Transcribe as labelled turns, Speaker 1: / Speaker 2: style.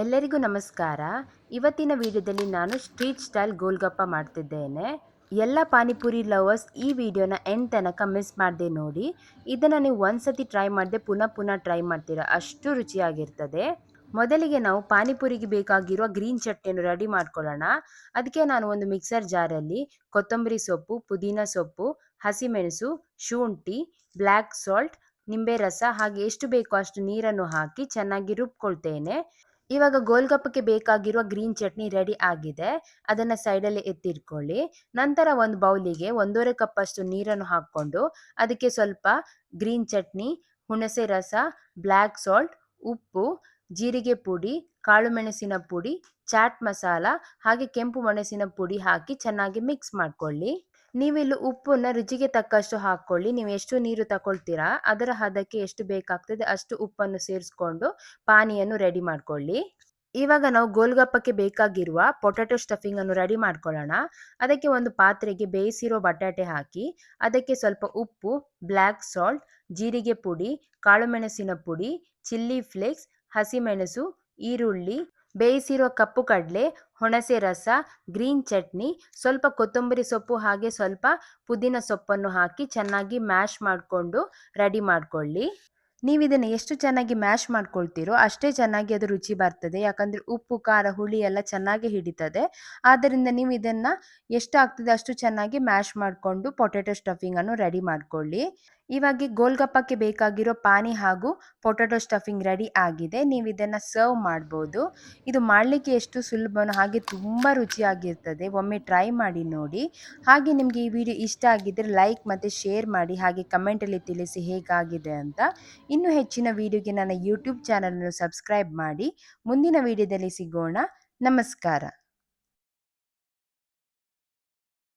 Speaker 1: ಎಲ್ಲರಿಗೂ ನಮಸ್ಕಾರ. ಇವತ್ತಿನ ವಿಡಿಯೋದಲ್ಲಿ ನಾನು ಸ್ಟ್ರೀಟ್ ಸ್ಟೈಲ್ ಗೋಲ್ಗಪ್ಪ ಮಾಡ್ತಿದ್ದೇನೆ. ಎಲ್ಲ ಪಾನಿಪುರಿ ಲವರ್ಸ್ ಈ ವಿಡಿಯೋನ ಎಂಡ್ ತನಕ ಮಿಸ್ ಮಾಡದೆ ನೋಡಿ. ಇದನ್ನು ನೀವು ಒಂದ್ಸತಿ ಟ್ರೈ ಮಾಡದೆ ಪುನಃ ಪುನಃ ಟ್ರೈ ಮಾಡ್ತೀರಾ, ಅಷ್ಟು ರುಚಿಯಾಗಿರ್ತದೆ. ಮೊದಲಿಗೆ ನಾವು ಪಾನಿಪುರಿಗೆ ಬೇಕಾಗಿರುವ ಗ್ರೀನ್ ಚಟ್ನಿಯನ್ನು ರೆಡಿ ಮಾಡ್ಕೊಳ್ಳೋಣ. ಅದಕ್ಕೆ ನಾನು ಒಂದು ಮಿಕ್ಸರ್ ಜಾರಲ್ಲಿ ಕೊತ್ತಂಬರಿ ಸೊಪ್ಪು, ಪುದೀನ ಸೊಪ್ಪು, ಹಸಿಮೆಣಸು, ಶುಂಠಿ, ಬ್ಲ್ಯಾಕ್ ಸಾಲ್ಟ್, ನಿಂಬೆ ರಸ ಹಾಗೆ ಎಷ್ಟು ಬೇಕೋ ಅಷ್ಟು ನೀರನ್ನು ಹಾಕಿ ಚೆನ್ನಾಗಿ ರುಬ್ಕೊಳ್ತೇನೆ. ಇವಾಗ ಗೋಲ್ಗಪ್ಪಕ್ಕೆ ಬೇಕಾಗಿರುವ ಗ್ರೀನ್ ಚಟ್ನಿ ರೆಡಿ ಆಗಿದೆ. ಅದನ್ನು ಸೈಡಲ್ಲಿ ಎತ್ತಿಟ್ಕೊಳ್ಳಿ. ನಂತರ ಒಂದು ಬೌಲಿಗೆ 1.5 ಕಪ್ ಅಷ್ಟು ನೀರನ್ನು ಹಾಕ್ಕೊಂಡು ಅದಕ್ಕೆ ಸ್ವಲ್ಪ ಗ್ರೀನ್ ಚಟ್ನಿ, ಹುಣಸೆ ರಸ, ಬ್ಲ್ಯಾಕ್ ಸಾಲ್ಟ್, ಉಪ್ಪು, ಜೀರಿಗೆ ಪುಡಿ, ಕಾಳು ಮೆಣಸಿನ ಪುಡಿ, ಚಾಟ್ ಮಸಾಲ ಹಾಗೆ ಕೆಂಪು ಮೆಣಸಿನ ಪುಡಿ ಹಾಕಿ ಚೆನ್ನಾಗಿ ಮಿಕ್ಸ್ ಮಾಡ್ಕೊಳ್ಳಿ. ನೀವಿಲ್ಲಿ ಉಪ್ಪನ್ನ ರುಚಿಗೆ ತಕ್ಕಷ್ಟು ಹಾಕ್ಕೊಳ್ಳಿ. ನೀವು ಎಷ್ಟು ನೀರು ತಗೊಳ್ತೀರಾ ಅದರ ಹದಕ್ಕೆ ಎಷ್ಟು ಬೇಕಾಗ್ತದೆ ಅಷ್ಟು ಉಪ್ಪನ್ನು ಸೇರಿಸ್ಕೊಂಡು ಪಾನಿಯನ್ನು ರೆಡಿ ಮಾಡ್ಕೊಳ್ಳಿ. ಇವಾಗ ನಾವು ಗೋಲ್ಗಪ್ಪಕ್ಕೆ ಬೇಕಾಗಿರುವ ಪೊಟ್ಯಾಟೊ ಸ್ಟಫಿಂಗ್ ಅನ್ನು ರೆಡಿ ಮಾಡ್ಕೊಳ್ಳೋಣ. ಅದಕ್ಕೆ ಒಂದು ಪಾತ್ರೆಗೆ ಬೇಯಿಸಿರೋ ಬಟಾಟೆ ಹಾಕಿ ಅದಕ್ಕೆ ಸ್ವಲ್ಪ ಉಪ್ಪು, ಬ್ಲ್ಯಾಕ್ ಸಾಲ್ಟ್, ಜೀರಿಗೆ ಪುಡಿ, ಕಾಳು ಮೆಣಸಿನ ಪುಡಿ, ಚಿಲ್ಲಿ ಫ್ಲೇಕ್ಸ್, ಹಸಿಮೆಣಸು, ಈರುಳ್ಳಿ, ಬೇಯಿಸಿರೋ ಕಪ್ಪು ಕಡಲೆ, ಹುಣಸೆ ರಸ, ಗ್ರೀನ್ ಚಟ್ನಿ, ಸ್ವಲ್ಪ ಕೊತ್ತಂಬರಿ ಸೊಪ್ಪು ಹಾಗೆ ಸ್ವಲ್ಪ ಪುದೀನ ಸೊಪ್ಪನ್ನು ಹಾಕಿ ಚೆನ್ನಾಗಿ ಮ್ಯಾಶ್ ಮಾಡಿಕೊಂಡು ರೆಡಿ ಮಾಡ್ಕೊಳ್ಳಿ. ನೀವು ಇದನ್ನು ಎಷ್ಟು ಚೆನ್ನಾಗಿ ಮ್ಯಾಶ್ ಮಾಡ್ಕೊಳ್ತೀರೋ ಅಷ್ಟೇ ಚೆನ್ನಾಗಿ ಅದು ರುಚಿ ಬರ್ತದೆ. ಯಾಕಂದರೆ ಉಪ್ಪು, ಖಾರ, ಹುಳಿ ಎಲ್ಲ ಚೆನ್ನಾಗಿ ಹಿಡಿತದೆ. ಆದ್ದರಿಂದ ನೀವು ಇದನ್ನು ಎಷ್ಟು ಆಗ್ತದೆ ಅಷ್ಟು ಚೆನ್ನಾಗಿ ಮ್ಯಾಶ್ ಮಾಡಿಕೊಂಡು ಪೊಟ್ಯಾಟೊ ಸ್ಟಫಿಂಗನ್ನು ರೆಡಿ ಮಾಡ್ಕೊಳ್ಳಿ. ಇವಾಗ ಗೋಲ್ಗಪ್ಪಕ್ಕೆ ಬೇಕಾಗಿರೋ ಪಾನಿ ಹಾಗೂ ಪೊಟ್ಯಾಟೊ ಸ್ಟಫಿಂಗ್ ರೆಡಿ ಆಗಿದೆ. ನೀವು ಇದನ್ನು ಸರ್ವ್ ಮಾಡ್ಬೋದು. ಇದು ಮಾಡಲಿಕ್ಕೆ ಎಷ್ಟು ಸುಲಭನೋ ಹಾಗೆ ತುಂಬ ರುಚಿಯಾಗಿರ್ತದೆ. ಒಮ್ಮೆ ಟ್ರೈ ಮಾಡಿ ನೋಡಿ. ಹಾಗೆ ನಿಮಗೆ ಈ ವಿಡಿಯೋ ಇಷ್ಟ ಆಗಿದ್ದರೆ ಲೈಕ್ ಮತ್ತು ಶೇರ್ ಮಾಡಿ, ಹಾಗೆ ಕಮೆಂಟಲ್ಲಿ ತಿಳಿಸಿ ಹೇಗಾಗಿದೆ ಅಂತ. ಇನ್ನೂ ಹೆಚ್ಚಿನ ವಿಡಿಯೋಗೆ ನನ್ನ ಯೂಟ್ಯೂಬ್ ಚಾನಲನ್ನು ಸಬ್ಸ್ಕ್ರೈಬ್ ಮಾಡಿ. ಮುಂದಿನ ವಿಡಿಯೋದಲ್ಲಿ ಸಿಗೋಣ. ನಮಸ್ಕಾರ.